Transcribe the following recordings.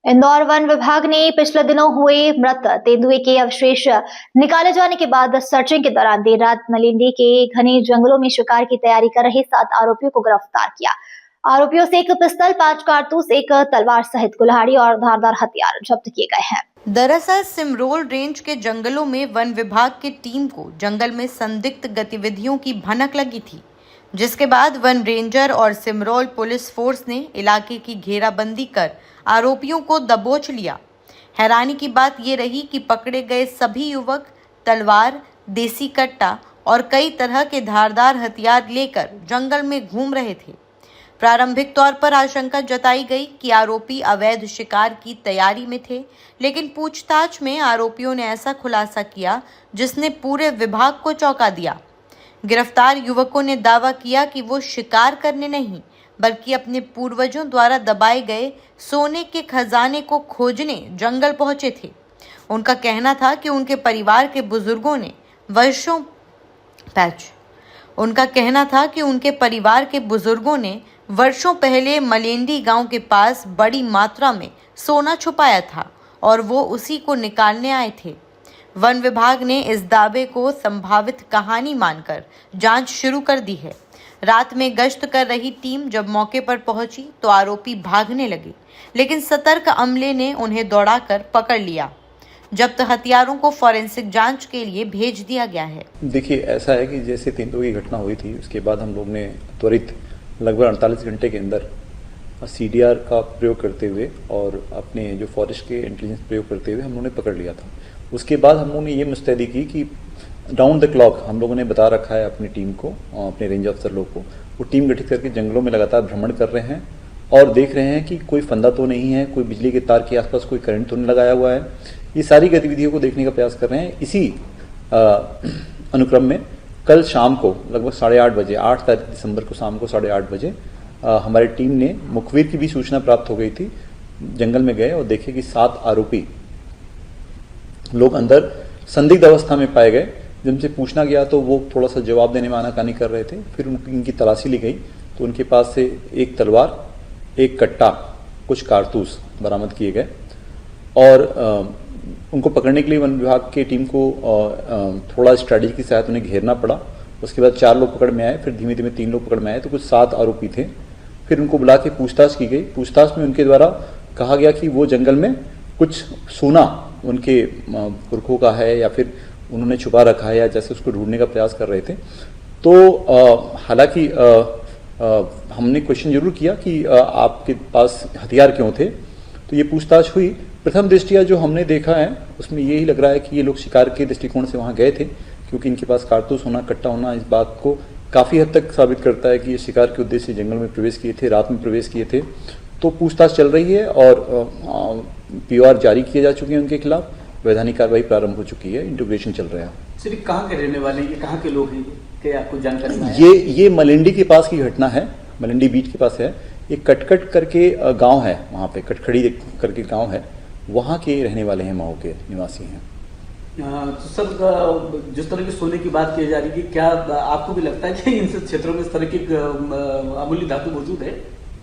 Indore one विभाग ने पिछले दिनों हुए मृत तेंदुए के अवशेष निकाले जाने के बाद सर्चिंग के दौरान देर रात मलिंडी के घने जंगलों में शिकार की तैयारी कर रहे 7 आरोपियों को गिरफ्तार किया। आरोपियों से एक पिस्तौल, 5 कारतूस, एक तलवार सहित कुल्हाड़ी और धारदार हथियार जब्त किए गए हैं। दरअसल सिमरोल रेंज के जंगलों में वन विभाग की टीम को जंगल में संदिग्ध गतिविधियों की भनक लगी थी, जिसके बाद वन रेंजर और सिमरोल पुलिस फोर्स ने इलाके की घेराबंदी कर आरोपियों को दबोच लिया। हैरानी की बात ये रही कि पकड़े गए सभी युवक तलवार, देसी कट्टा और कई तरह के धारदार हथियार लेकर जंगल में घूम रहे थे। प्रारंभिक तौर पर आशंका जताई गई कि आरोपी अवैध शिकार की तैयारी में थे, लेकिन पूछताछ में आरोपियों ने ऐसा खुलासा किया जिसने पूरे विभाग को चौंका दिया। गिरफ्तार युवकों ने दावा किया कि वो शिकार करने नहीं, बल्कि अपने पूर्वजों द्वारा दबाए गए सोने के खजाने को खोजने जंगल पहुंचे थे। उनका कहना था कि उनके परिवार के बुजुर्गों ने वर्षों पहले मलेंडी गांव के पास बड़ी मात्रा में सोना छुपाया था और वो उसी को निकालने आए थे। वन विभाग ने इस दावे को संभावित कहानी मानकर जांच शुरू कर दी है। रात में गश्त कर रही टीम जब मौके पर पहुंची तो आरोपी भागने लगे, लेकिन सतर्क अमले ने उन्हें दौड़ाकर पकड़ लिया। जब्त हथियारों को फॉरेंसिक जांच के लिए भेज दिया गया है। देखिए, ऐसा है कि जैसे तेंदुए की घटना हुई थी, उसके बाद हम लोग ने त्वरित लगभग 48 घंटे के अंदर CDR का प्रयोग करते हुए और अपने जो फॉरेस्ट के इंटेलिजेंस प्रयोग करते हुए हम लोगों ने पकड़ लिया था। उसके बाद हम लोगों ने ये मुस्तैदी की कि राउंड द क्लॉक हम लोगों ने बता रखा है अपनी टीम को, अपने रेंज अफसर लोग को, वो टीम गठित करके जंगलों में लगातार भ्रमण कर रहे हैं और देख रहे हैं कि कोई फंदा तो नहीं है, कोई बिजली के तार के आसपास कोई करंट तो नहीं लगाया हुआ है। ये सारी गतिविधियों को देखने का प्रयास कर रहे हैं। इसी अनुक्रम में कल शाम को लगभग 8:30 बजे, 8 तारीख दिसंबर को शाम को 8:30 बजे हमारी टीम ने मुखबिर की भी सूचना प्राप्त हो गई थी, जंगल में गए और देखे कि 7 आरोपी लोग अंदर संदिग्ध अवस्था में पाए गए। जब उनसे पूछना गया तो वो थोड़ा सा जवाब देने में आनाकानी कर रहे थे। फिर इनकी तलाशी ली गई तो उनके पास से एक तलवार, एक कट्टा, कुछ कारतूस बरामद किए गए और उनको पकड़ने के लिए वन विभाग की टीम को थोड़ा स्ट्रैटेजी की सहायता उन्हें घेरना पड़ा। उसके बाद 4 लोग पकड़ में आए, फिर धीमे धीमे 3 लोग पकड़ में आए, तो कुछ 7 आरोपी थे। फिर उनको बुला के पूछताछ की गई। पूछताछ में उनके द्वारा कहा गया कि वो जंगल में कुछ सोना उनके पुरखों का है या फिर उन्होंने छुपा रखा है या जैसे उसको ढूंढने का प्रयास कर रहे थे। तो हालांकि हमने क्वेश्चन जरूर किया कि आपके पास हथियार क्यों थे, तो ये पूछताछ हुई। प्रथम दृष्टिया जो हमने देखा है उसमें यही लग रहा है कि ये लोग शिकार के दृष्टिकोण से वहाँ गए थे, क्योंकि इनके पास कारतूस होना, कट्टा होना इस बात को काफ़ी हद तक साबित करता है कि ये शिकार के उद्देश्य से जंगल में प्रवेश किए थे, रात में प्रवेश किए थे। तो पूछताछ चल रही है और POR जारी किए जा चुके हैं उनके खिलाफ, वैधानिक कार्रवाई प्रारंभ हो चुकी है, इंटीग्रेशन चल रहा है। सिर्फ कहाँ के रहने वाले हैं, कहाँ के लोग हैं, क्या आपको जानकारी है? ये मलिंडी के पास की घटना है, मलिंडी बीच के पास है। ये कटकट करके गांव है, वहाँ पे कटखड़ी करके गांव है, वहाँ के रहने वाले हैं, मऊ के निवासी हैं। तो सर, जिस तरह की सोने की बात की जा रही है, क्या आपको भी लगता है कि इन क्षेत्रों में इस तरह की अमूल्य धातु मौजूद है?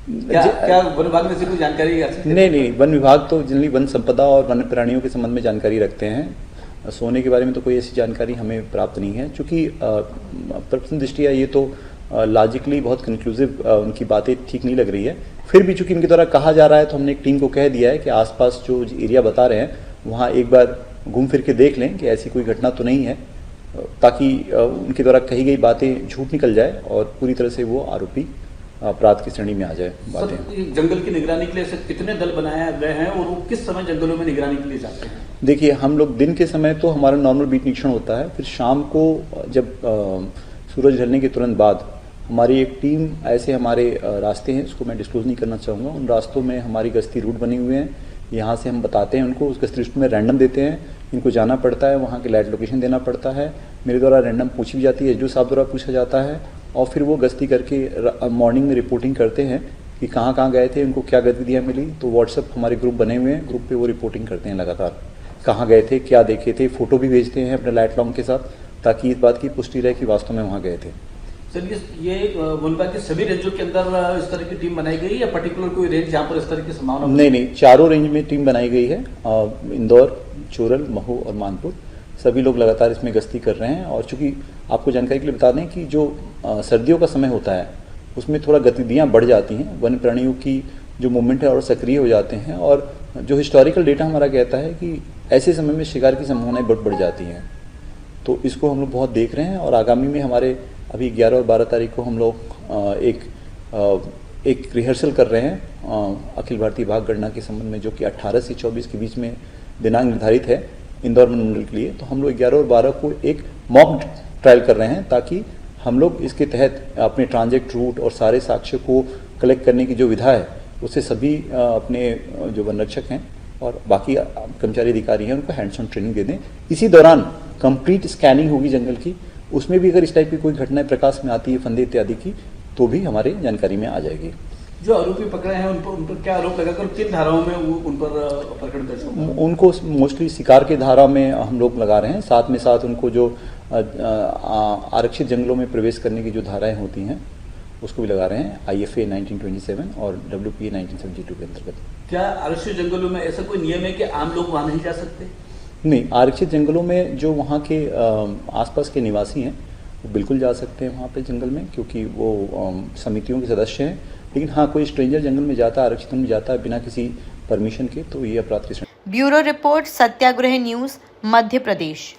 क्या वन विभाग में से कोई जानकारी? नहीं, वन विभाग तो जनरली वन संपदा और वन्य प्राणियों के संबंध में जानकारी रखते हैं। सोने के बारे में तो कोई ऐसी जानकारी हमें प्राप्त नहीं है, चूँकि प्रथम दृष्टिया ये तो लॉजिकली बहुत कंक्लूसिव उनकी बातें ठीक नहीं लग रही है। फिर भी चूंकि इनके द्वारा कहा जा रहा है तो हमने एक टीम को कह दिया है कि आसपास जो एरिया बता रहे हैं वहाँ एक बार घूम फिर के देख लें कि ऐसी कोई घटना तो नहीं है, ताकि उनके द्वारा कही गई बातें झूठ निकल जाए और पूरी तरह से वो आरोपी अपराध की श्रेणी में आ जाए। बातें जंगल की निगरानी के लिए कितने दल बनाए गए हैं और वो किस समय जंगलों में निगरानी के लिए जाते हैं? देखिए, हम लोग दिन के समय तो हमारा नॉर्मल बीट निरीक्षण होता है, फिर शाम को जब सूरज ढलने के तुरंत बाद हमारी एक टीम, ऐसे हमारे रास्ते हैं, उसको मैं डिस्क्लोज नहीं करना चाहूँगा, उन रास्तों में हमारी गश्ती रूट बने हुए हैं। यहाँ से हम बताते हैं उनको, उस गश्ती रूट में रैंडम देते हैं, इनको जाना पड़ता है, वहाँ के लाइट लोकेशन देना पड़ता है, मेरे द्वारा रैंडम पूछी भी जाती है, जो साहब द्वारा पूछा जाता है, और फिर वो गश्ती करके मॉर्निंग में रिपोर्टिंग करते हैं कि कहाँ कहाँ गए थे, उनको क्या गतिविधियाँ मिली। तो व्हाट्सएप हमारे ग्रुप बने हुए हैं, ग्रुप पे वो रिपोर्टिंग करते हैं लगातार, कहाँ गए थे, क्या देखे थे, फोटो भी भेजते हैं अपने लाइट लॉन्ग के साथ, ताकि इस बात की पुष्टि रहे कि वास्तव में वहाँ गए थे। सर ये वन विभाग के सभी रेंजों के अंदर इस तरह की टीम बनाई गई या पर्टिकुलर कोई रेंज जहाँ पर इस तरह की संभावना? नहीं, चारों रेंज में टीम बनाई गई है। इंदौर, चोरल, महू और मानपुर सभी लोग लगातार इसमें गश्ती कर रहे हैं। और चूंकि आपको जानकारी के लिए बता दें कि जो सर्दियों का समय होता है उसमें थोड़ा गतिविधियां बढ़ जाती हैं, वन्य प्राणियों की जो मूवमेंट है और सक्रिय हो जाते हैं। और जो हिस्टोरिकल डेटा हमारा कहता है कि ऐसे समय में शिकार की संभावनाएं बढ़ जाती हैं। तो इसको हम लोग बहुत देख रहे हैं और आगामी में हमारे अभी 11 और 12 तारीख को हम लोग एक रिहर्सल कर रहे हैं अखिल भारतीय बाघ गणना के संबंध में, जो कि 18 से 24 के बीच में दिनांक निर्धारित है इंदौर वन मंडल के लिए। तो हम लोग 11 और 12 को एक मॉक ट्रायल कर रहे हैं ताकि हम लोग इसके तहत अपने ट्रांजेक्ट रूट और सारे साक्ष्य को कलेक्ट करने की जो विधा है उससे सभी अपने जो वन रक्षक हैं और बाकी कर्मचारी अधिकारी हैं उनको हैंड्स ऑन ट्रेनिंग दे दें। इसी दौरान कंप्लीट स्कैनिंग होगी जंगल की, उसमें भी अगर इस टाइप की कोई घटनाएं प्रकाश में आती है फंदे इत्यादि की तो भी हमारे जानकारी में आ जाएगी। जो आरोपी पकड़े हैं उन पर क्या आरोप लगाकर किन धाराओं में उन पर प्रकरण दर्ज होगा? उनको मोस्टली शिकार की धारा में हम लोग लगा रहे हैं, साथ में साथ उनको जो आरक्षित जंगलों में प्रवेश करने की जो धाराएं होती हैं उसको भी लगा रहे हैं, IFA 1927 और WPA 1972 के अंतर्गत। क्या आरक्षित जंगलों में ऐसा कोई नियम है कि आम लोग वहां नहीं जा सकते? नहीं, आरक्षित जंगलों में जो वहाँ के आसपास के निवासी हैं वो बिल्कुल जा सकते हैं वहाँ पे जंगल में, क्योंकि वो समितियों के सदस्य हैं। लेकिन हाँ, कोई स्ट्रेंजर जंगल में जाता है, आरक्षित में जाता है बिना किसी परमिशन के, तो ये अपराध की श्रेणी। ब्यूरो रिपोर्ट, सत्याग्रह न्यूज, मध्य प्रदेश।